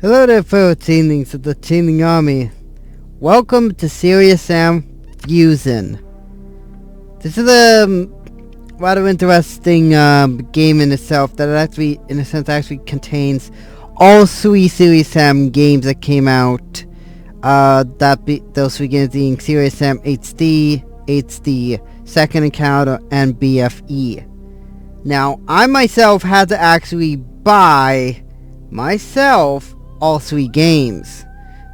Hello there, fellow Chainlings of the Chainling Army. Welcome to Serious Sam Fusion. This is a rather interesting game in itself that actually, in a sense, actually contains all three Serious Sam games that came out. Those three games being Serious Sam HD, HD, Second Encounter, and BFE. Now, I myself had to actually buy myself all three games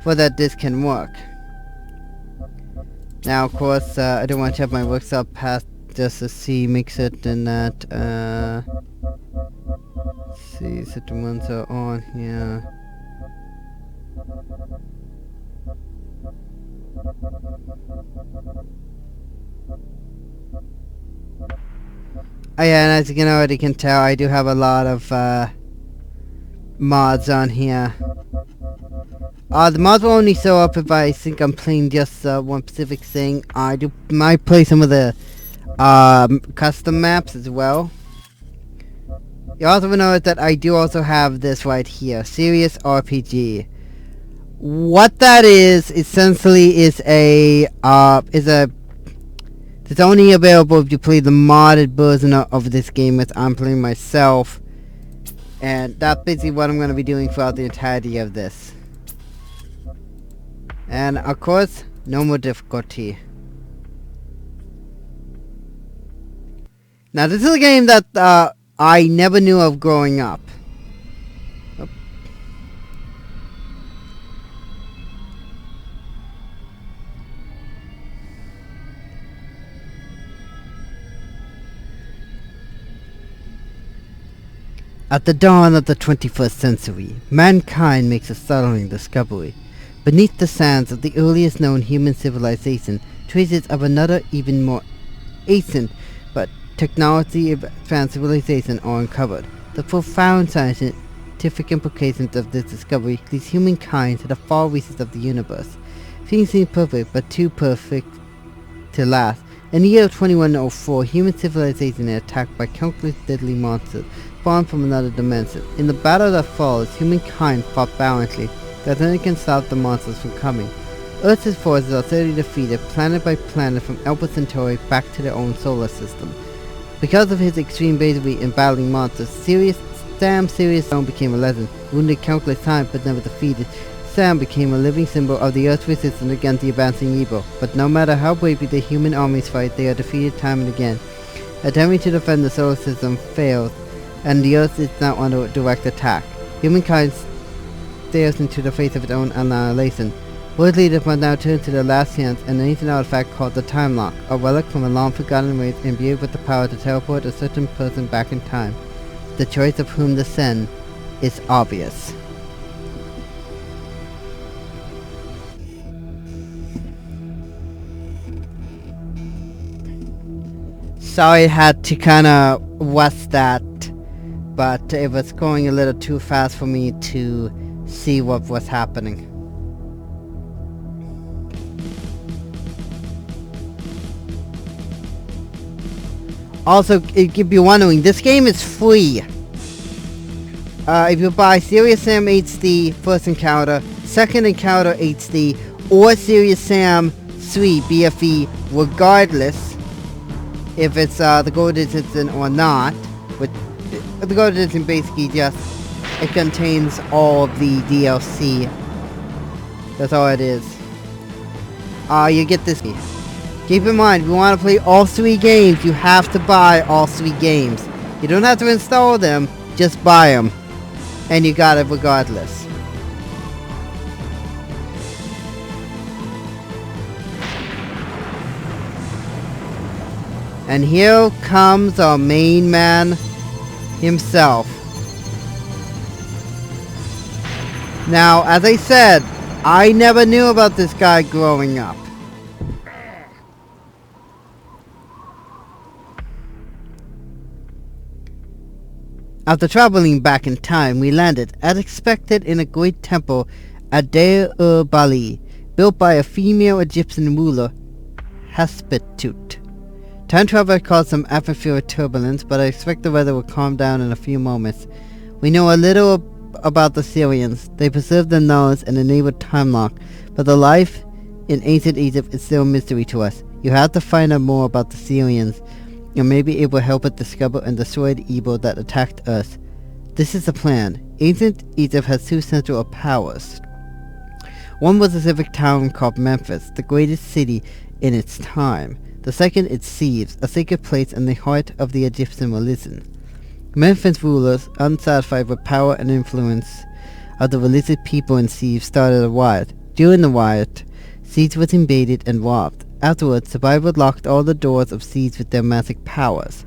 for that this can work. Now, of course, I don't want to have my works up past just to see, make certain that, see, certain ones are on here. Oh yeah, and as you can already tell, I do have a lot of, mods on here. The mods will only show up if I think I'm playing just one specific thing. I might play some of the custom maps as well. You also will notice that I do also have this right here, Serious RPG. What that is essentially is it's only available if you play the modded version of this game, as I'm playing myself. And that's basically what I'm going to be doing throughout the entirety of this. And of course, no more difficulty. Now this is a game that I never knew of growing up. Oh. At the dawn of the 21st century, mankind makes a startling discovery. Beneath the sands of the earliest known human civilization, traces of another even more ancient but technology-advanced civilization are uncovered. The profound scientific implications of this discovery leads humankind to the far reaches of the universe. Things seem perfect, but too perfect to last. In the year 2104, human civilization is attacked by countless deadly monsters spawned from another dimension. In the battle that follows, humankind fought valiantly, that nothing can stop the monsters from coming. Earth's forces are steadily defeated, planet by planet, from Alpha Centauri back to their own solar system. Because of his extreme bravery in battling monsters, Serious Sam became a legend. Wounded countless times but never defeated, Sam became a living symbol of the Earth's resistance against the advancing evil. But no matter how bravely the human armies fight, they are defeated time and again. Attempting to defend the solar system fails, and the Earth is now under direct attack. Humankind stares into the face of its own annihilation. World leaders must now turn to their last chance, an ancient artifact called the Time Lock, a relic from a long-forgotten race imbued with the power to teleport a certain person back in time. The choice of whom to send is obvious. Sorry I had to kinda rush that, but it was going a little too fast for me to see what was happening. Also, if you're wondering, this game is free. If you buy Serious Sam HD First Encounter, Second Encounter HD, or Serious Sam 3 BFE, regardless if it's the Gold Edition or not, but the Gold Edition basically just, it contains all of the DLC. That's all it is. You get this. Keep in mind, if you want to play all three games, you have to buy all three games. You don't have to install them, just buy them. And you got it regardless. And here comes our main man himself. Now, as I said, I never knew about this guy growing up. After traveling back in time, we landed, as expected, in a great temple at Deir-ur-Bali, built by a female Egyptian ruler, Hatshepsut. Time travel caused some atmospheric turbulence, but I expect the weather will calm down in a few moments. We know a little about the Syrians. They preserved their knowledge and enabled time lock, but the life in ancient Egypt is still a mystery to us. You have to find out more about the Syrians, and maybe it will help us discover and destroy the evil that attacked Earth. This is the plan. Ancient Egypt has two central powers. One was a civic town called Memphis, the greatest city in its time. The second is Thebes, a sacred place in the heart of the Egyptian religion. Memphis rulers, unsatisfied with power and influence of the religious people in Thebes, started a riot. During the riot, Thebes was invaded and robbed. Afterwards, survivors locked all the doors of Thebes with their magic powers.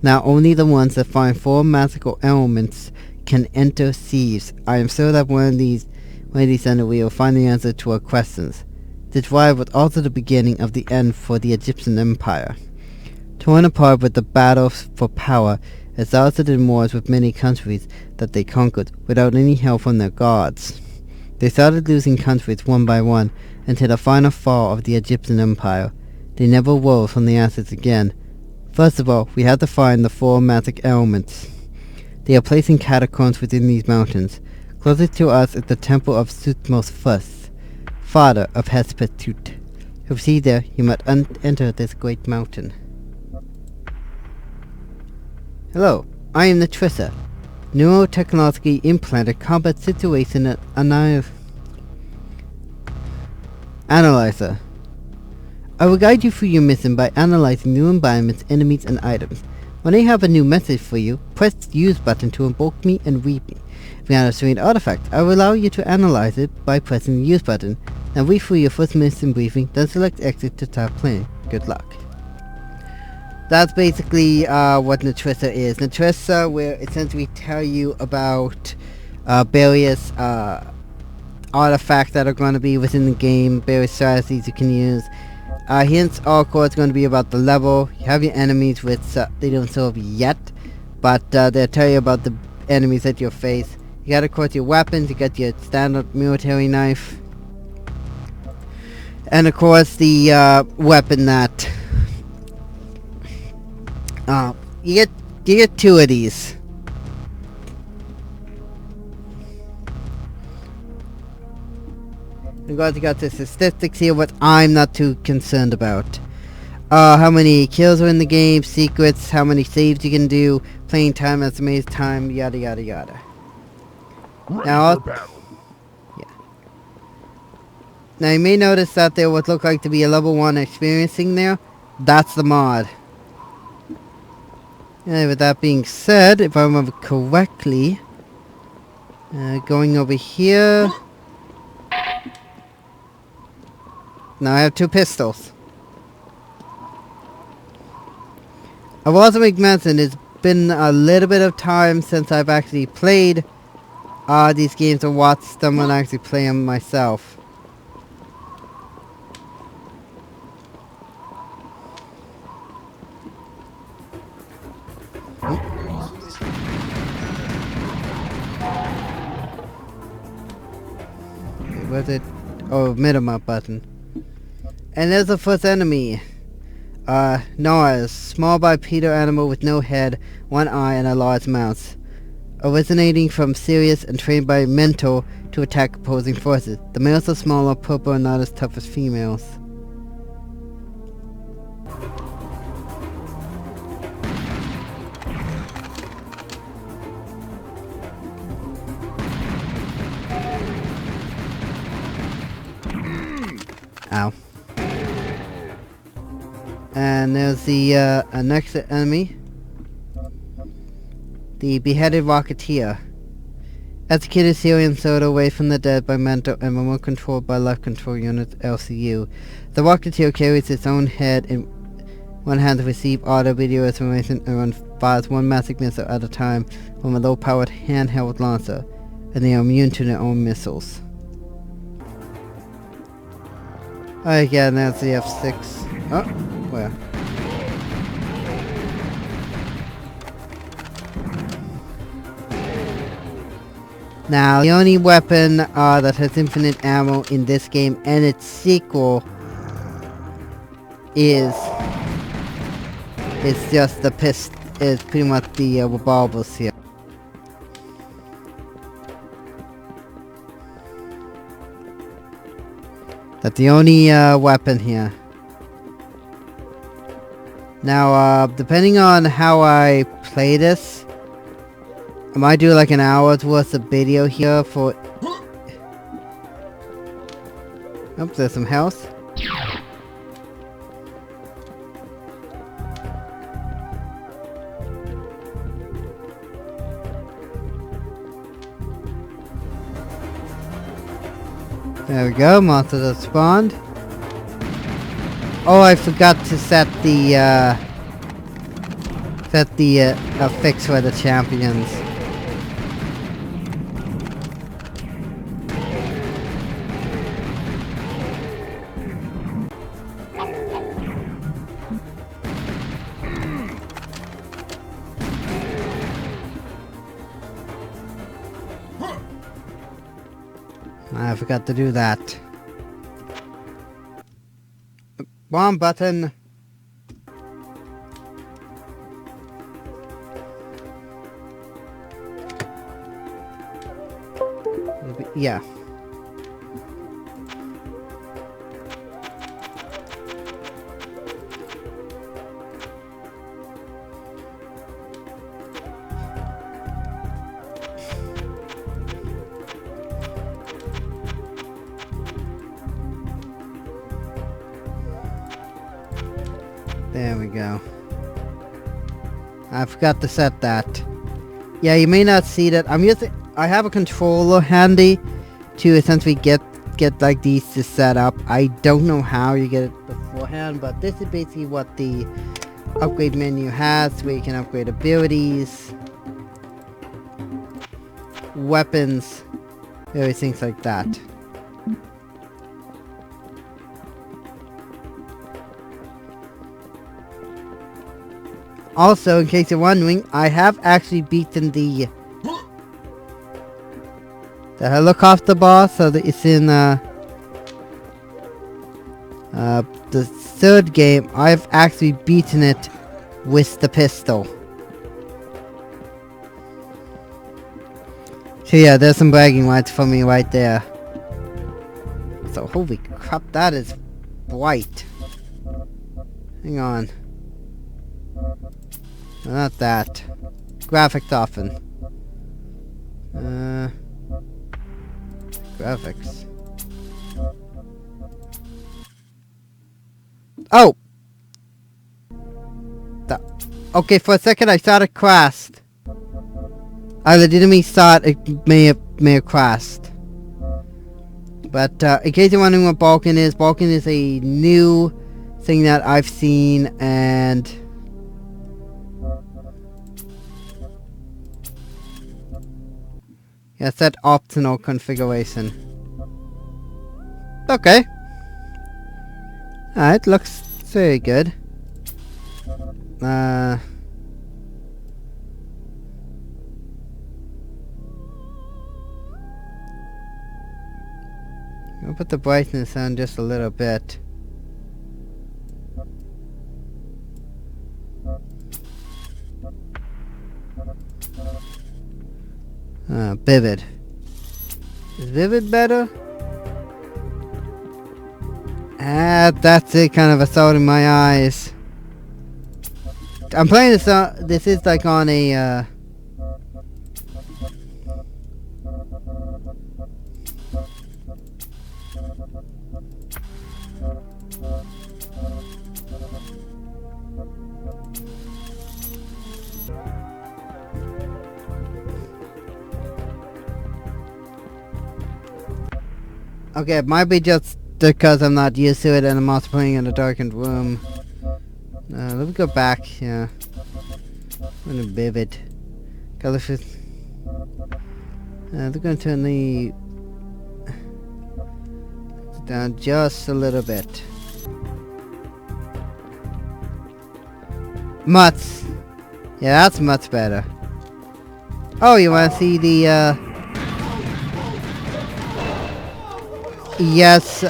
Now only the ones that find four magical elements can enter Thebes. I am sure that one of these enter we will find the answer to our questions. This riot was also the beginning of the end for the Egyptian Empire. Torn apart with the battle for power, exhausted in wars with many countries that they conquered without any help from their gods, they started losing countries one by one until the final fall of the Egyptian Empire. They never rose from the ashes again. First of all, we have to find the four magic elements. They are placed in catacombs within these mountains. Closest to us is the temple of Thutmose I, father of Hatshepsut. To proceed there, you must enter this great mountain. Hello, I am Natrissa, neurotechnologically implanted combat situation analyzer. I will guide you through your mission by analyzing new environments, enemies, and items. When I have a new message for you, press the use button to invoke me and read me. If you have a strange artifact, I will allow you to analyze it by pressing the use button. Now read through your first mission briefing, then select exit to start playing. Good luck. That's basically what Natrissa is. Natrissa will essentially tell you about various artifacts that are going to be within the game, various strategies you can use. Hints are of course going to be about the level. You have your enemies, which they don't serve yet, but they'll tell you about the enemies that you'll face. You got of course your weapons, you got your standard military knife, and of course the weapon that you get two of these. You got the statistics here, what I'm not too concerned about. How many kills are in the game, secrets, how many saves you can do, playing time, estimated time, yada yada yada. Now, now you may notice that there would look like to be a level 1 experiencing there. That's the mod. And with that being said, if I remember correctly, going over here. Now I have two pistols. I will also make mention, it's been a little bit of time since I've actually played these games or watched them and actually play them myself. Where's it? Oh, minimap button. And there's the first enemy. Noah, small bipedal animal with no head, one eye, and a large mouth. Originating from Sirius and trained by Mentor to attack opposing forces. The males are smaller, purple, and not as tough as females. Ow. And there's the next enemy. The beheaded Rocketeer. Executed Syrian Soda away from the dead by Mentor and remote controlled by left control unit LCU. The Rocketeer carries its own head in one hand to receive audio video information and fires one magic missile at a time from a low-powered handheld launcher, and they are immune to their own missiles. Again, that's the F6. Oh, where? Now, the only weapon that has infinite ammo in this game and its sequel is just the is pretty much the revolvers here. That's the only weapon here. Now, depending on how I play this, I might do like an hour's worth of video here for... Oh, there's some health. There we go, monsters have spawned. Oh, I forgot to set the fix for the champions. I forgot to do that. One button. Yeah. There we go. I forgot to set that. Yeah, you may not see that. I have a controller handy to essentially get like these to set up. I don't know how you get it beforehand, but this is basically what the upgrade menu has, where you can upgrade abilities, weapons, various things like that. Also, in case you're wondering, I have actually beaten the helicopter boss, so that it's in the third game. I've actually beaten it with the pistol. So yeah, there's some bragging rights for me right there. So holy crap, that is bright. Hang on. Not that. Graphics often. Graphics. Oh! Okay, for a second I thought it crashed. I legitimately thought it may have crashed. But in case you're wondering what Balkan is a new thing that I've seen, and yeah, set optional configuration. Okay. Alright, looks very good. I'll put the brightness on just a little bit. Vivid. Is Vivid better? That's it, kind of a thought in my eyes. I'm playing this this is like on a, okay, it might be just because I'm not used to it and I'm also playing in a darkened room. Let me go back, yeah. I'm gonna Vivid. Color shift. They're gonna turn the down just a little bit. Much. Yeah, that's much better. Oh, you wanna see the yes,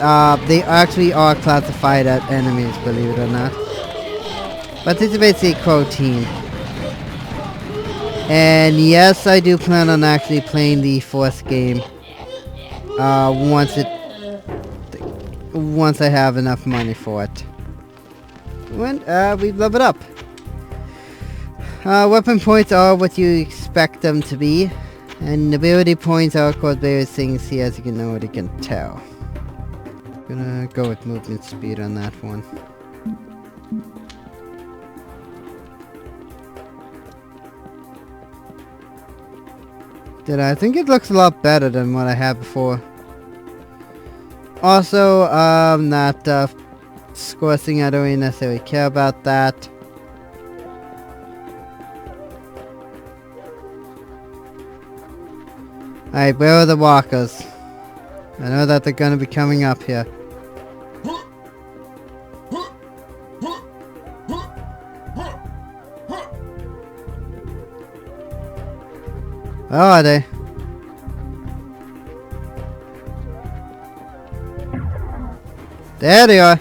they actually are classified as enemies, believe it or not. But this is basically Crow Team. And yes, I do plan on actually playing the fourth game. Once it... once I have enough money for it. When we've leveled up. Weapon points are what you expect them to be, and ability points are called various things here, as you can already can tell. Gonna go with movement speed on that one. I think it looks a lot better than what I had before. Also, not score thing, I don't really necessarily care about that. Alright, where are the walkers? I know that they're gonna be coming up here. Where are they? There they are.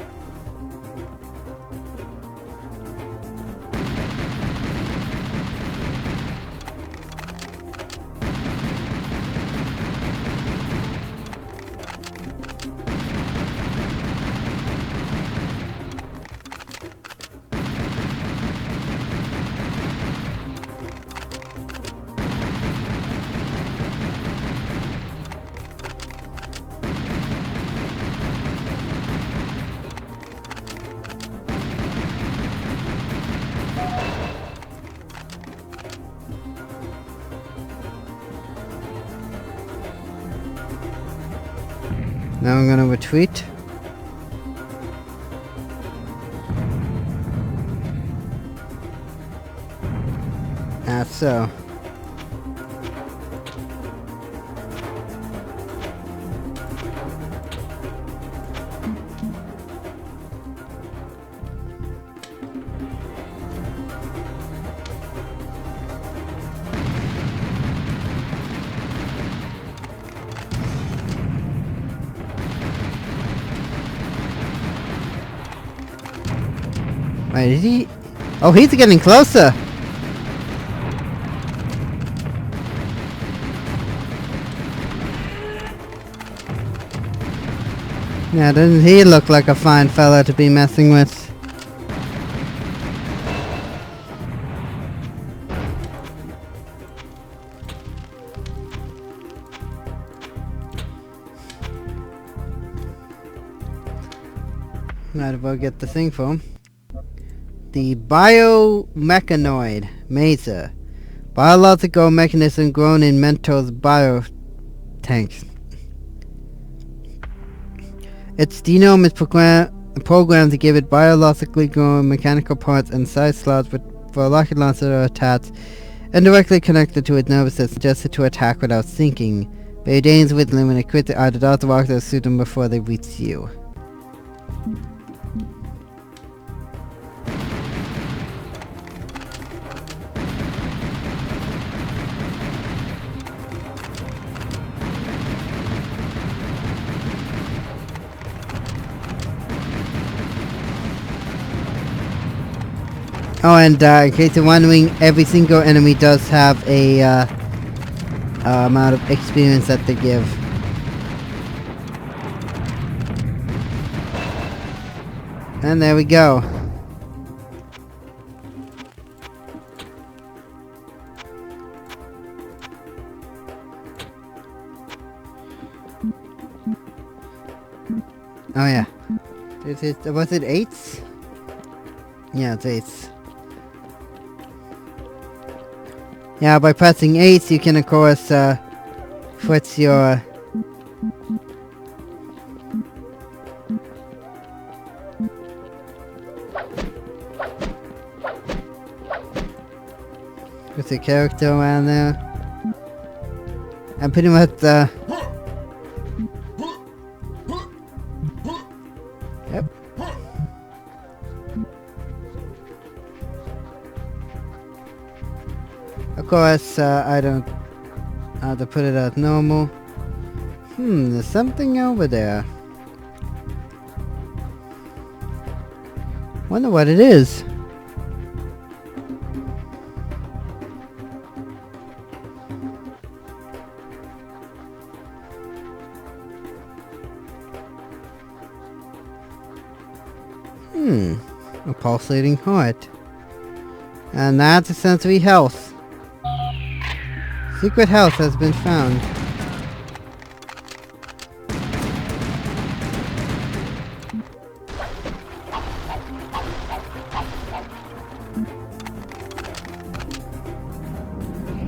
Now I'm gonna retreat. That's so. Wait, is he? Oh, he's getting closer! Yeah, doesn't he look like a fine fella to be messing with? Might as well get the thing for him. The biomechanoid Mesa. Biological mechanism grown in Mentor's biotanks. Its genome is programmed to give it biologically grown mechanical parts and size slots for rocket launcher or attached and directly connected to its nervous system, suggested to attack without thinking. But it aims with limited crit either dot the rockets or shoot them before they reach you. Oh, and in case you're wondering, every single enemy does have a amount of experience that they give. And there we go. Oh yeah. Was it 8s? Yeah, it's 8s. Yeah, by pressing 8, you can of course put your character around there. And pretty much yep. Of course, I don't have to put it at normal. There's something over there. Wonder what it is. A pulsating heart. And that's a sensory health. Secret health has been found.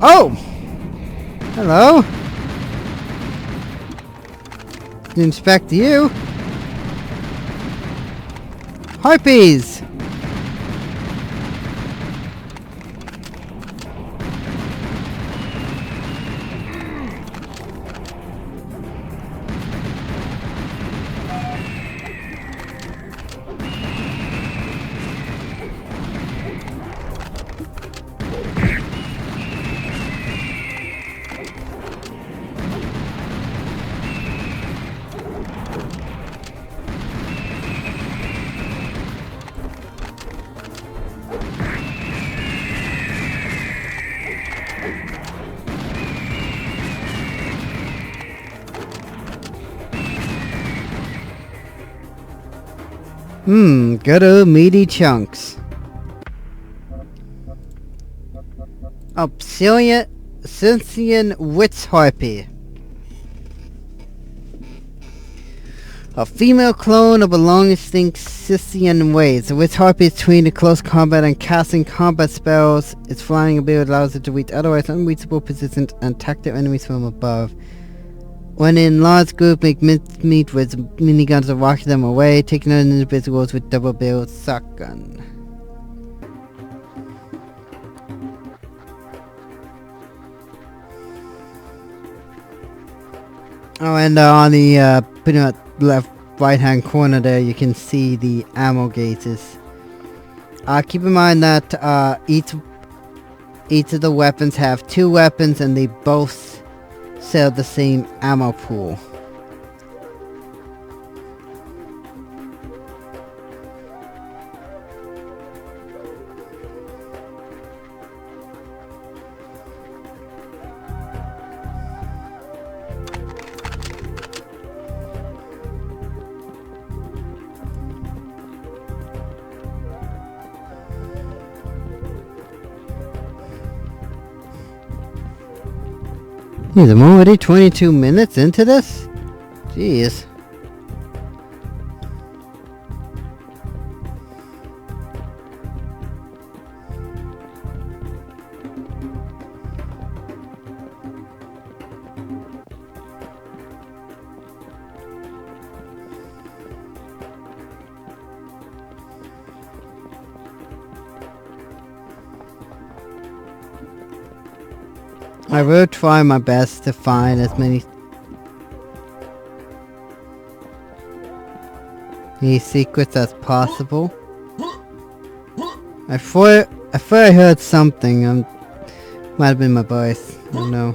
Oh! Hello? Inspect you. Harpies! Good old meaty chunks. Obsidian Witch Harpy. A female clone of a long extinct Scythian race. The Witch Harpy is trained in close combat and casting combat spells. Its flying ability allows it to reach otherwise unreachable positions and attack their enemies from above. When in large groups, make mincemeat with miniguns or rocket them away, taking out individuals with double-barreled shotgun. Oh, and on the pretty much left right-hand corner there, you can see the ammo gauges. Keep in mind that each of the weapons have 2 weapons, and they both sell the same ammo pool. Jeez, I'm already 22 minutes into this? Jeez. I will try my best to find as many secrets as possible. I thought I heard something. Might have been my voice. I don't know.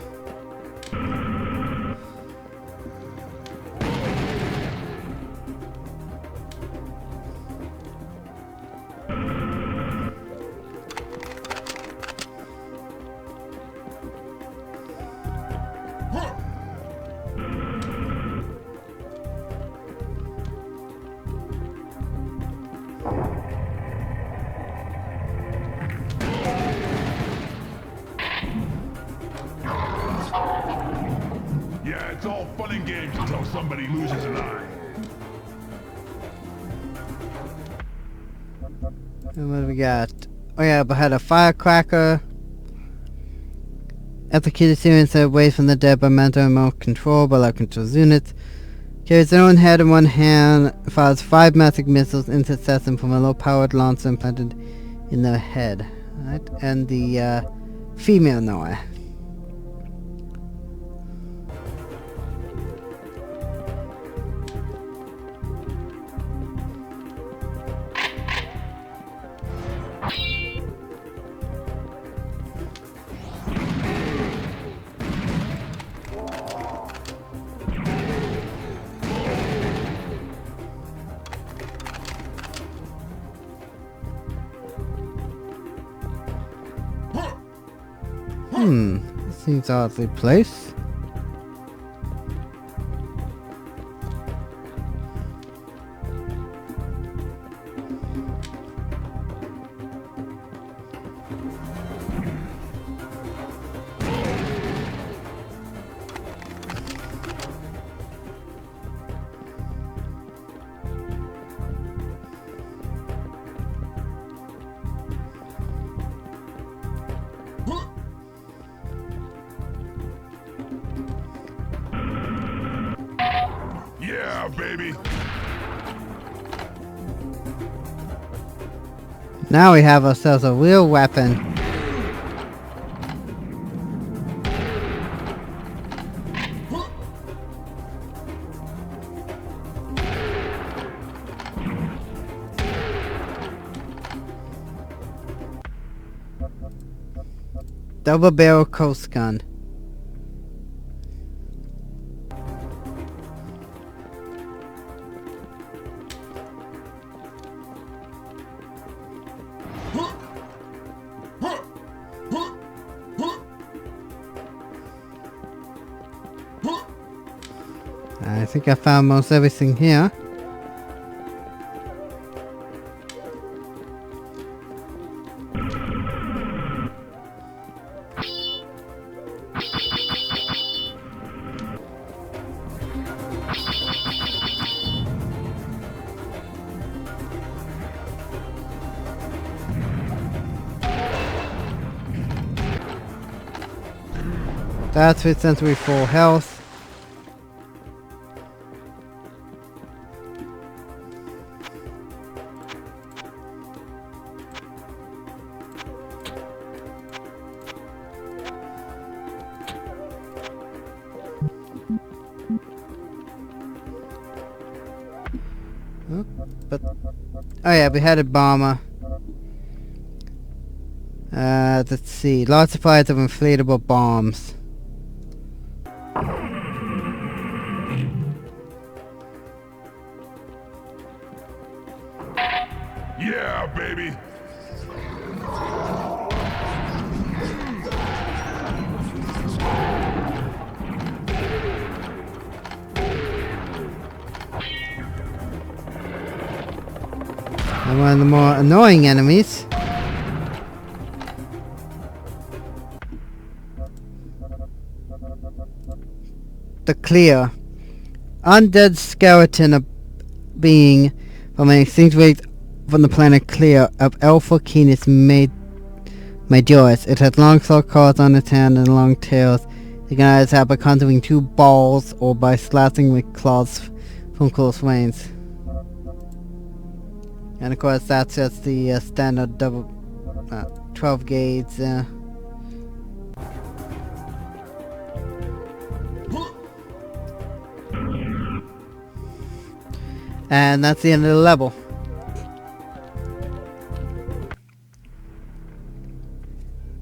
It's all fun and games until somebody loses an eye. And what do we got? Oh yeah, but had a firecracker. Executed series away from the dead by mental and remote control by life control units. Carries their own head in one hand. Fires 5 magic missiles into assassin from a low-powered launcher implanted in their head. Right? And the female Noah. This seems oddly placed. Yeah, baby. Now we have ourselves a real weapon. Double barrel coast gun. I think I found most everything here. That's with sensory full health. Oh, but oh yeah, we had a bomber. Let's see. Large supplies of inflatable bombs. Yeah, baby. And one of the more annoying enemies. The Clear. Undead skeleton being from an extinct race from the planet Clear of Alpha Canis Majoris. It has long claw claws on its hand and long tails. It can either attack by conjuring two balls or by slashing with claws from close range. And of course that's just the standard double 12 gauge. And that's the end of the level.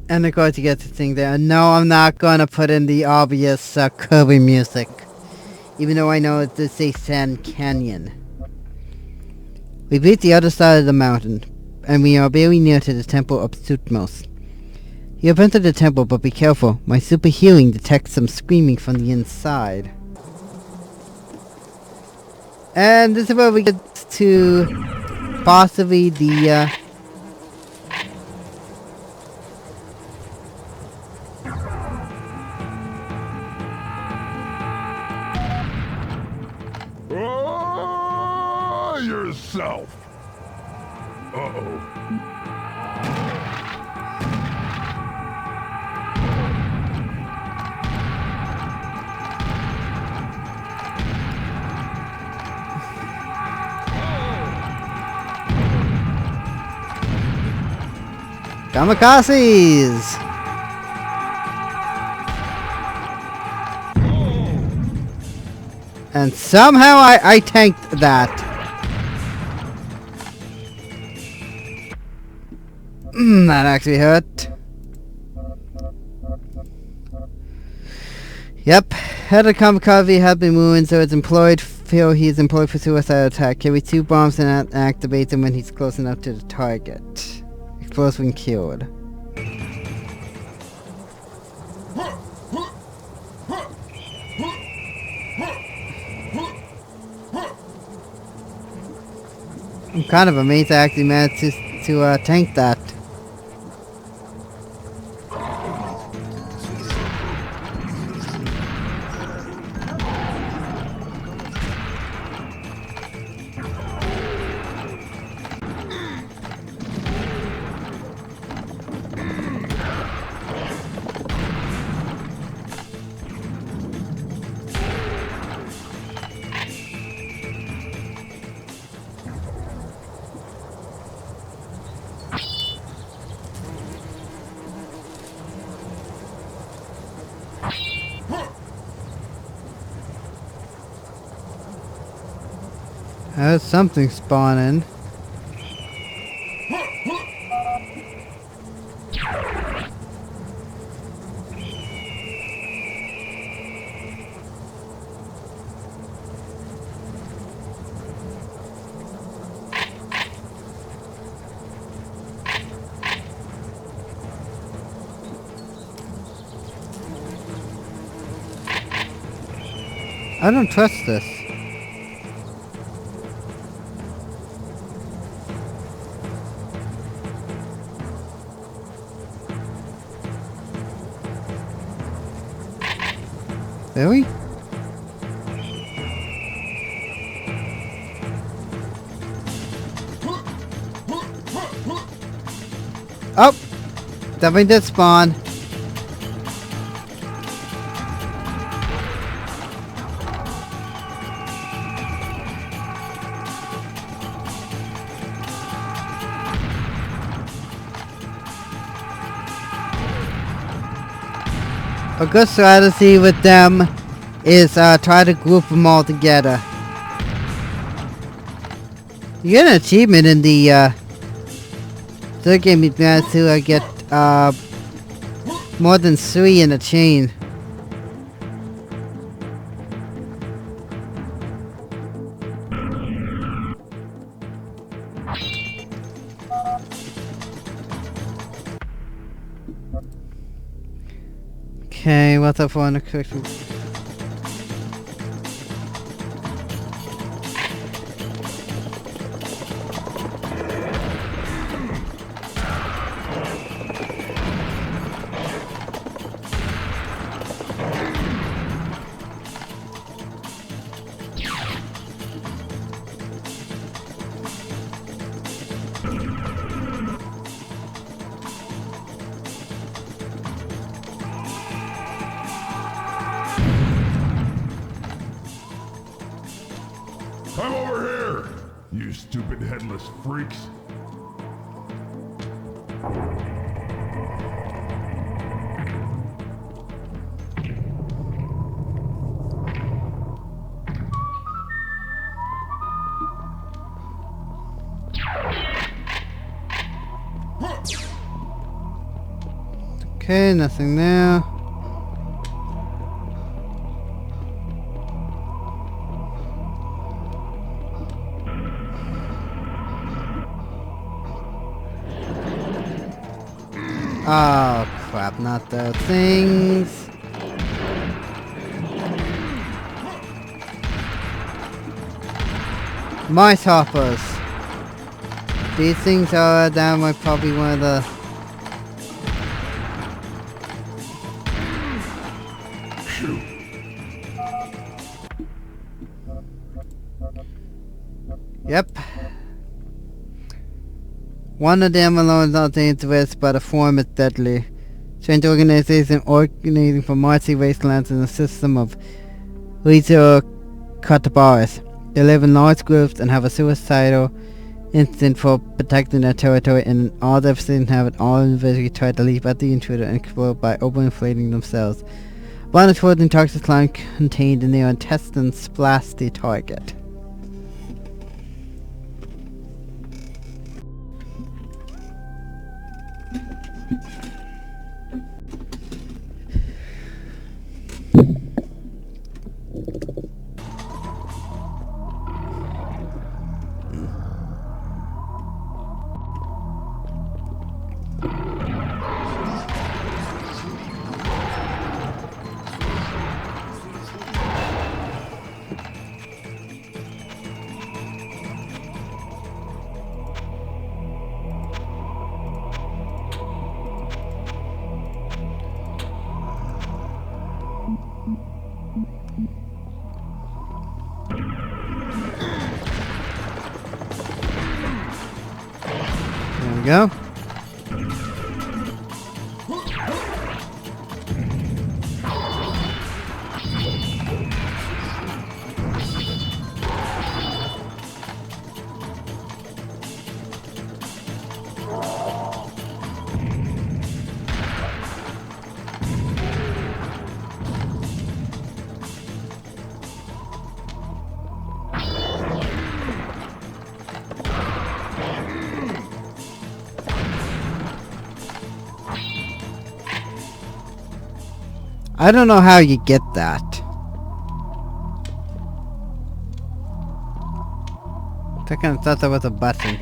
And of course you get the thing there. No, I'm not gonna put in the obvious Kirby music. Even though I know it's a Sand Canyon. We've reached the other side of the mountain, and we are very near to the Temple of Thutmose. You have entered the temple, but be careful. My super hearing detects some screaming from the inside. And this is where we get to possibly the yourself. Uh-oh. Kamikazes! And somehow I tanked that. That actually hurt. Yep, head of Kamikaze has been ruined, so it's employed. Feel he is employed for suicide attack. Carry 2 bombs and activate them when he's close enough to the target. Explosive when killed. I'm kind of amazed I actually managed to tank that. There's something spawning. I don't trust this. Really? Oh! Something did spawn. A good strategy with them is try to group them all together. You get an achievement in the third game you managed to get more than 3 in a chain. Okay, what's up for the question? Come over here, you stupid headless freaks. Okay, nothing there. Oh crap, not those things. Mice hoppers. These things are down like probably one of the Yep. One of them alone is not dangerous, but a form is deadly. Strange organization originating from Marcy wastelands in a system of Rizzo Katabaris. They live in large groups and have a suicidal instinct for protecting their territory, and all their inhabit all individually try to leap at the intruder and explode by overinflating themselves. One exploding toxic slime contained in their intestines blasts the target. There we go. I don't know how you get that. I kind of thought there was a button.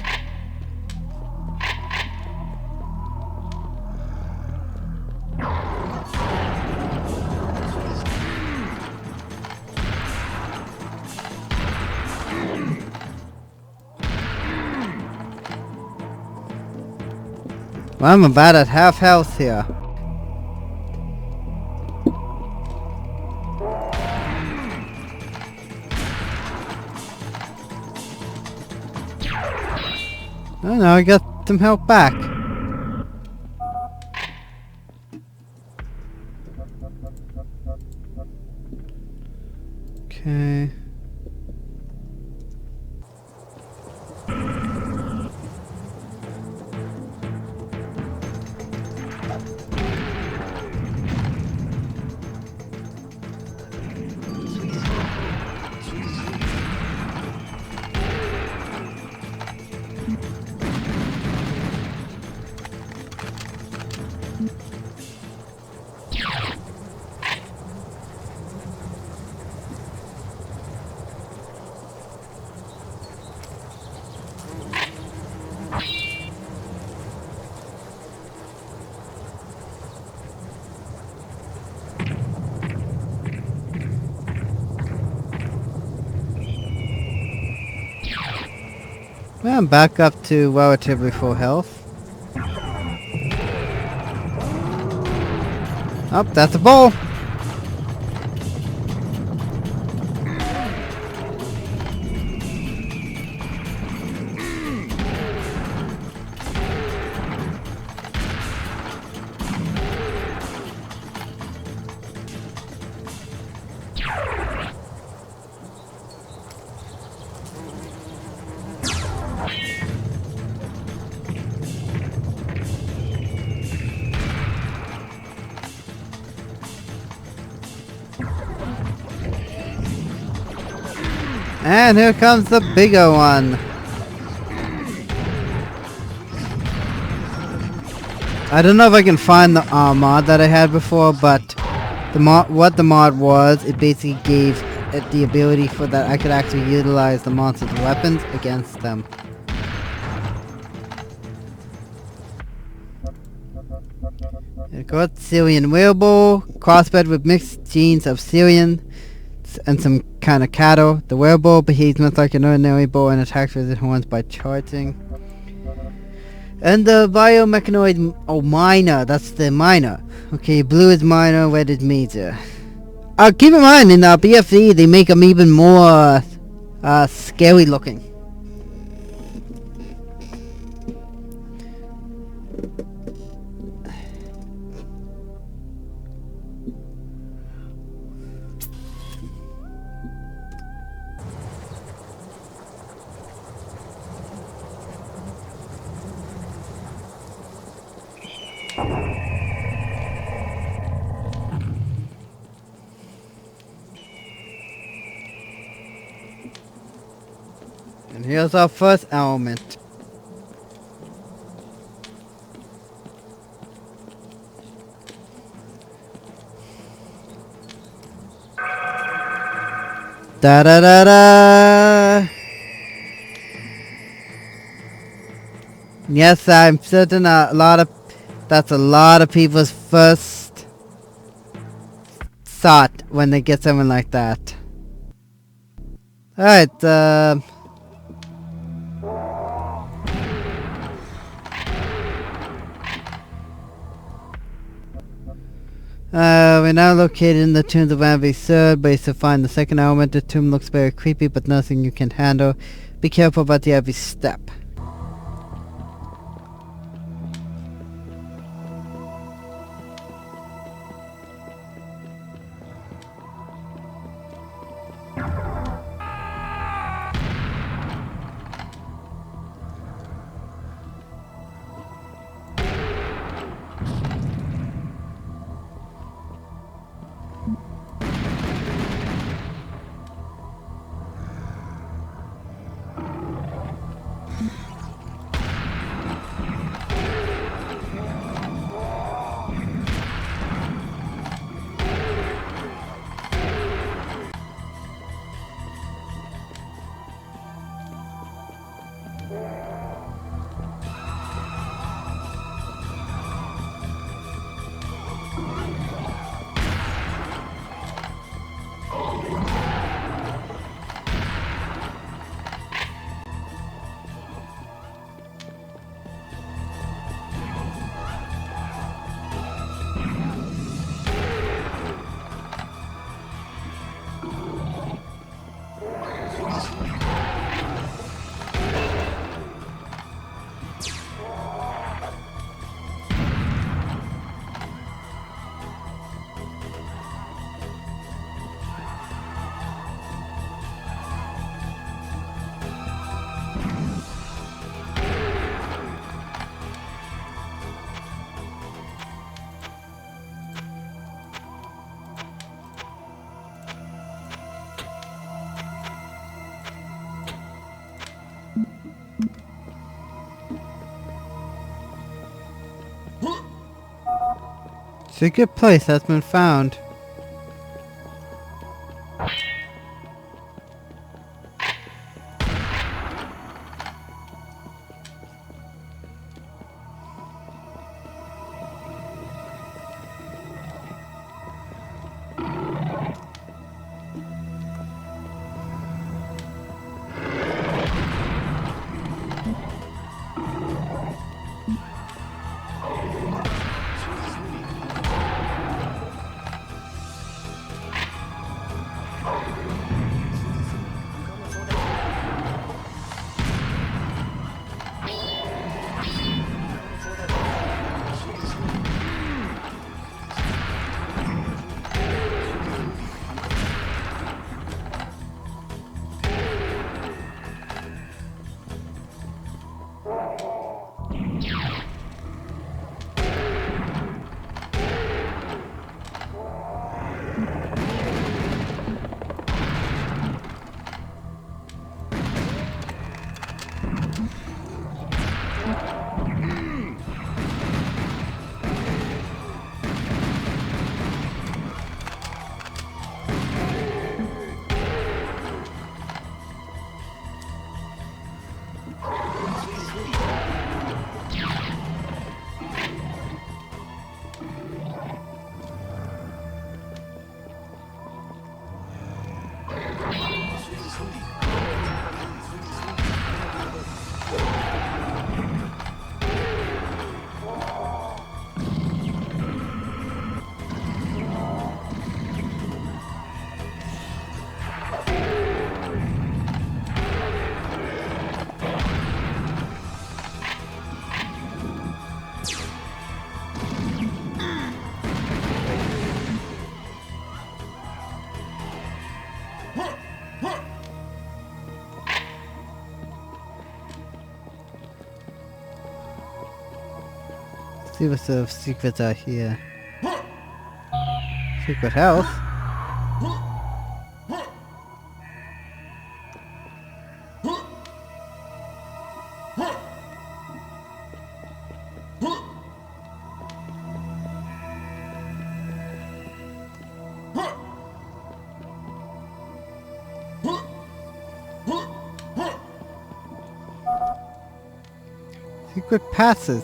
Well, I'm about at half health here. Oh no, I got some help back. Okay. Well, I'm back up to relatively full health. Oh, that's a ball! And here comes the bigger one. I don't know if I can find the mod that I had before, but what the mod was, it basically gave it the ability for that I could actually utilize the monster's weapons against them. It got Syrian werebull, crossbred with mixed genes of Syrian and some kind of cattle. The werebull behaves much like an ordinary bull and attacks with its horns by charging. And the biomechanoid, minor, that's the minor. Okay, blue is minor, red is major. Keep in mind, in BFZ, they make them even more scary looking. And here's our first element. Da da da da. Yes, I'm certain that's a lot of people's first thought when they get something like that. Alright, we're now located in the tombs of Anvi Third, but to find the second element. The tomb looks very creepy, but nothing you can handle. Be careful about the every step. Secret place has been found. See what sort of secrets are here. Secret health? Secret passage.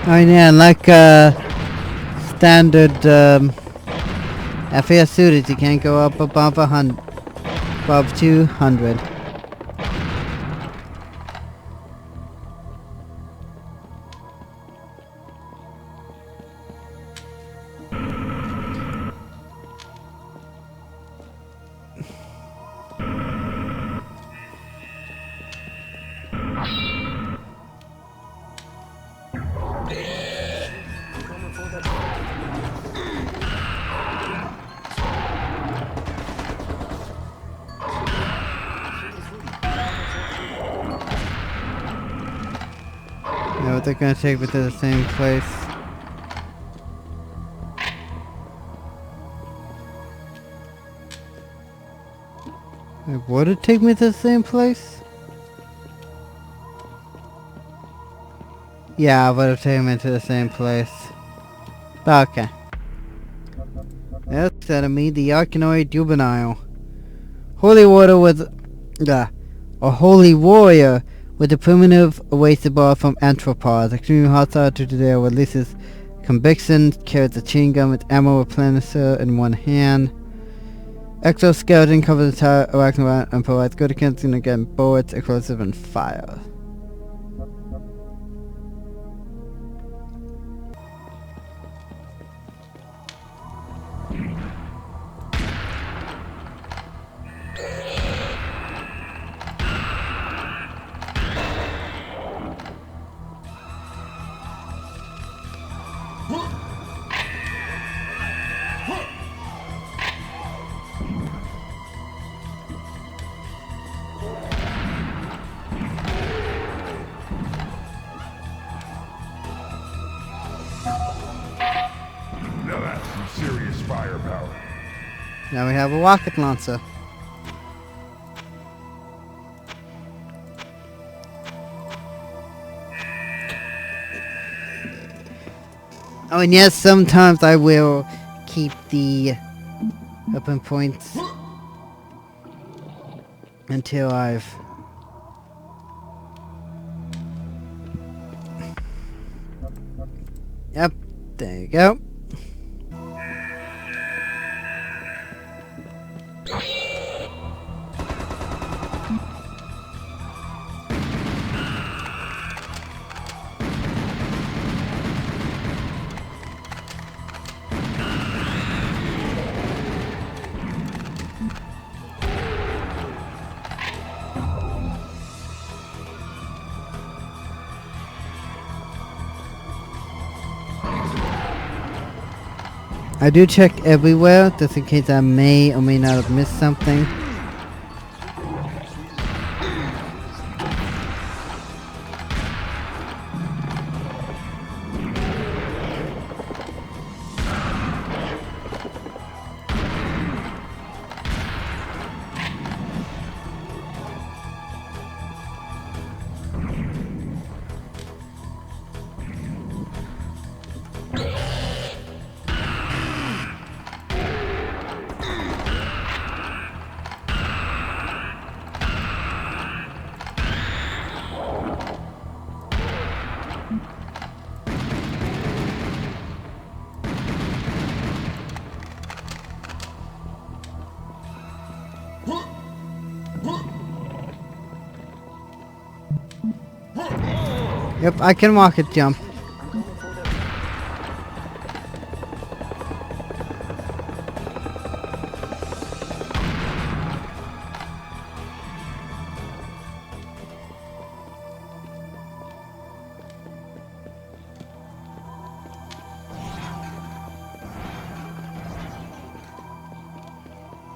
Oh yeah, like standard FAS suited, you can't go up above 200. No, they're gonna take me to the same place. Wait, would it take me to the same place? Yeah, it would have taken me to the same place. But okay. That's enemy, the Arkanoid Juvenile. Holy water with a holy warrior with a primitive wasted bar from Anthropos, extremely hostile to their releases conviction, carries a chain gun with ammo replenisher in one hand. Exoskeleton covers the entire arachnoid and provides good against bullets, explosive, and fire. firepower. Now we have a rocket launcher. Oh, and yes, sometimes I will keep the open points until I've... Yep, there you go. I do check everywhere, just in case I may or may not have missed something. Yep, I can rocket jump.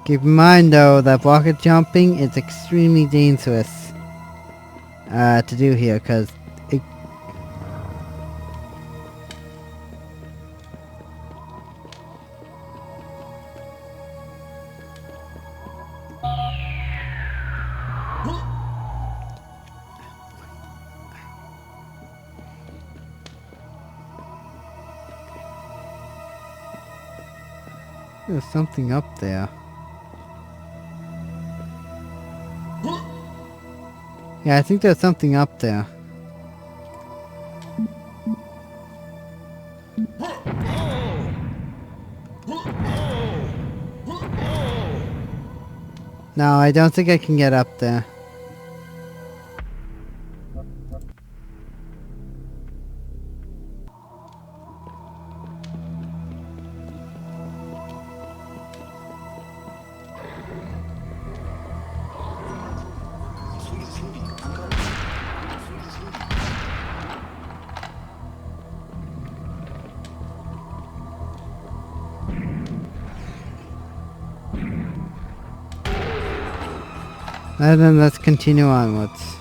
Keep in mind though that rocket jumping is extremely dangerous to do here, because it... There's something up there. Yeah, I think there's something up there. No, I don't think I can get up there. And then let's continue onwards.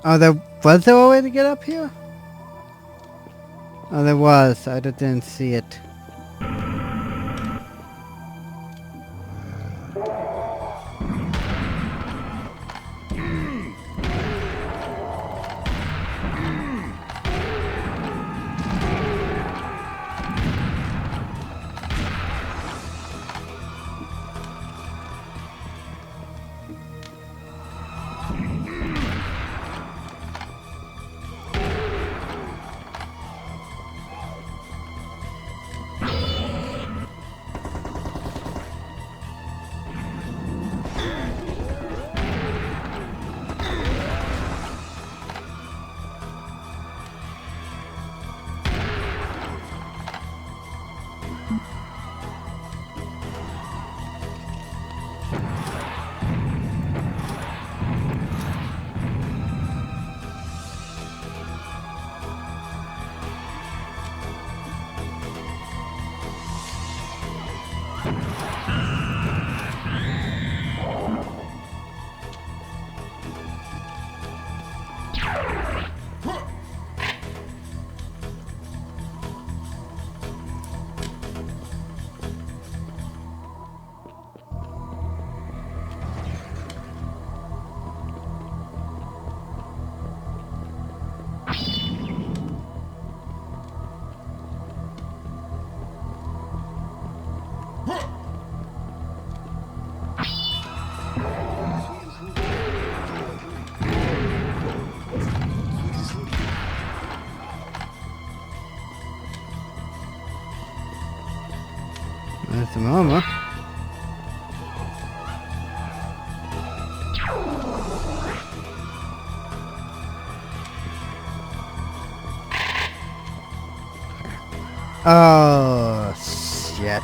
Oh, was there a way to get up here? Oh, there was. I just didn't see it. some armor. Oh, shit.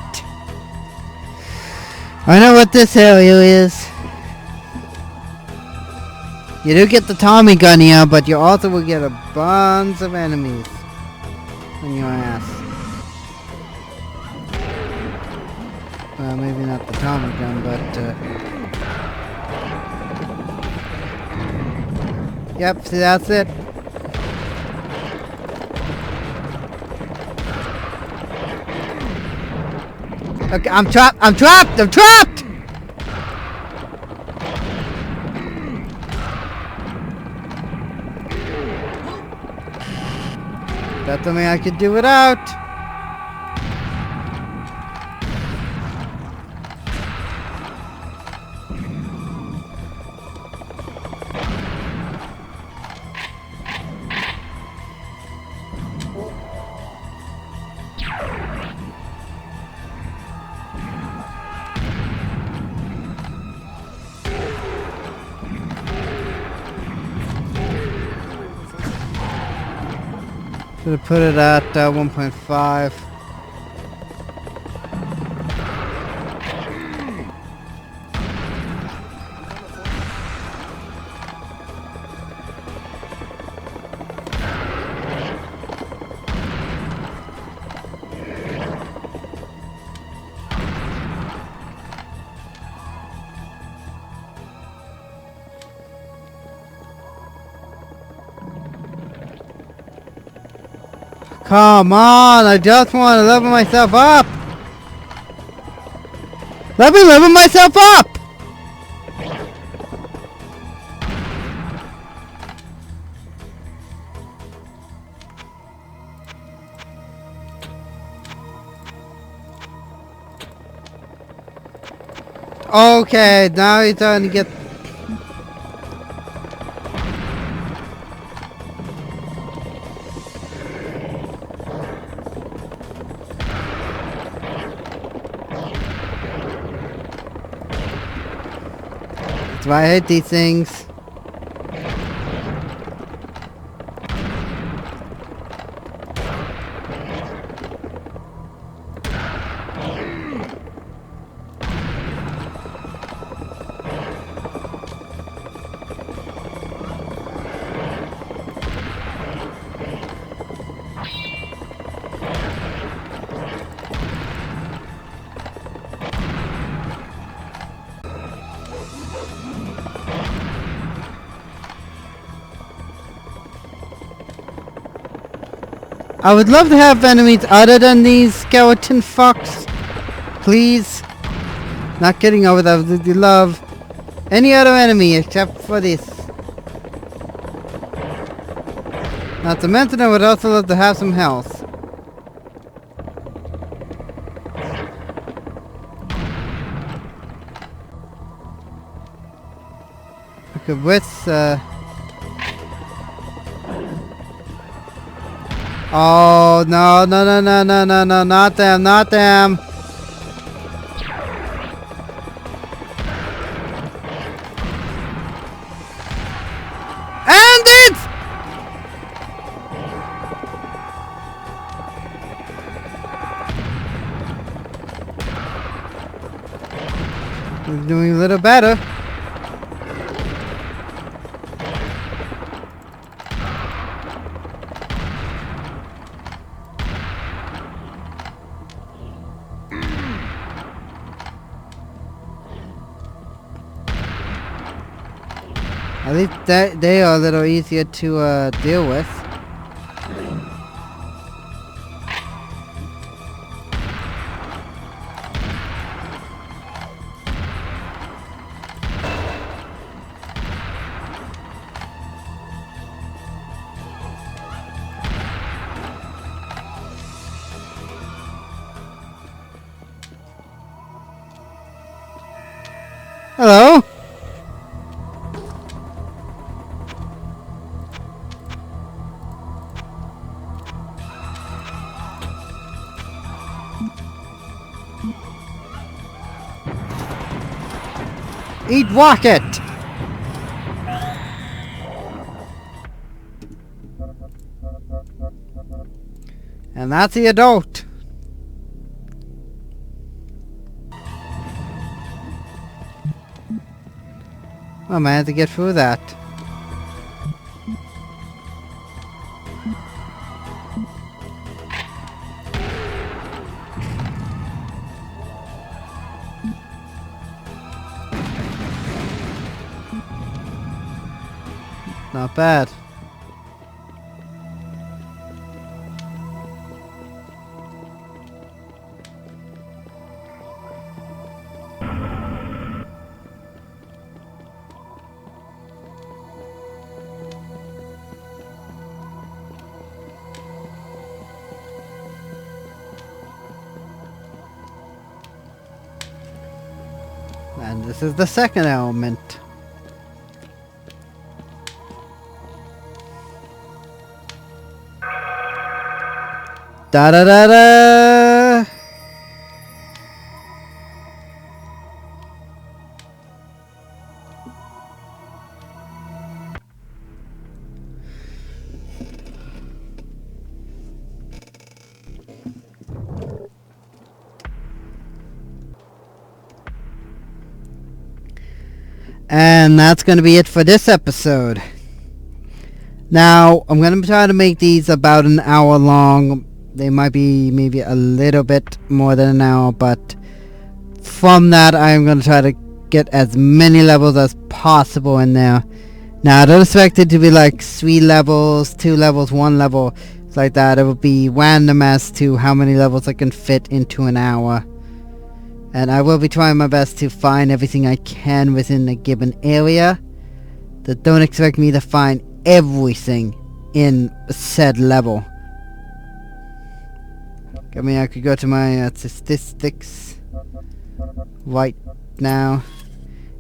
I know what this area is. You do get the Tommy gun here, but you also will get a bunch of enemies on your ass. Well, maybe not the Tommy gun, but yep, see, that's it. Okay, I'm trapped! I'm trapped! I'm trapped! That's something I could do without. Should have put it at 1.5. Come on, I just want to level myself up! Let me level myself up! Okay, now he's starting to get... That's why I hate these things. I would love to have enemies other than these skeleton fucks. Please. Not kidding, I would love any other enemy except for this. Not to mention, I would also love to have some health. Okay, with oh, no, no, no, no, no, no, no, not them, not them. And it's... We're doing a little better. At least they are a little easier to deal with. Hello? Eat rocket! And that's the adult. Oh man, I had to get through that. Not bad. And this is the second element. Da da da da! And that's going to be it for this episode. Now, I'm going to try to make these about an hour long. They might be maybe a little bit more than an hour, but from that, I'm going to try to get as many levels as possible in there. Now, I don't expect it to be like 3 levels, 2 levels, 1 level. It's like that. It will be random as to how many levels I can fit into an hour. And I will be trying my best to find everything I can within a given area. But don't expect me to find everything in said level. I mean, I could go to my statistics right now.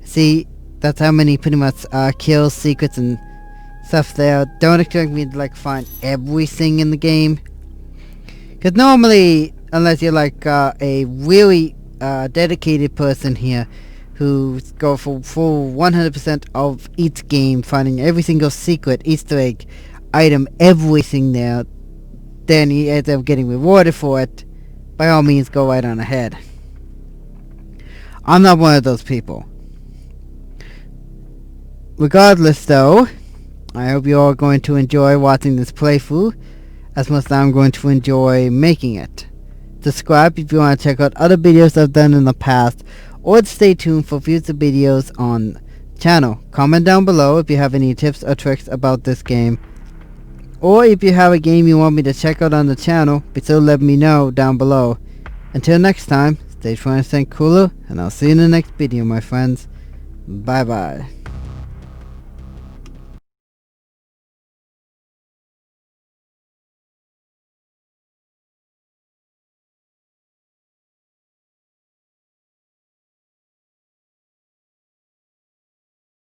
See, that's how many pretty much kills, secrets, and stuff there. Don't expect me to like find everything in the game. Because normally, unless you're like a really dedicated person here who go for full 100% of each game, finding every single secret, Easter egg, item, everything there, then you end up getting rewarded for it. By all means, go right on ahead. I'm not one of those people. Regardless though, I hope you're all going to enjoy watching this playthrough as much as I'm going to enjoy making it. Subscribe if you want to check out other videos I've done in the past, or stay tuned for future videos on the channel. Comment down below if you have any tips or tricks about this game, or if you have a game you want me to check out on the channel, be sure to let me know down below. Until next time, stay strong and stay cooler, and I'll see you in the next video, my friends. Bye bye.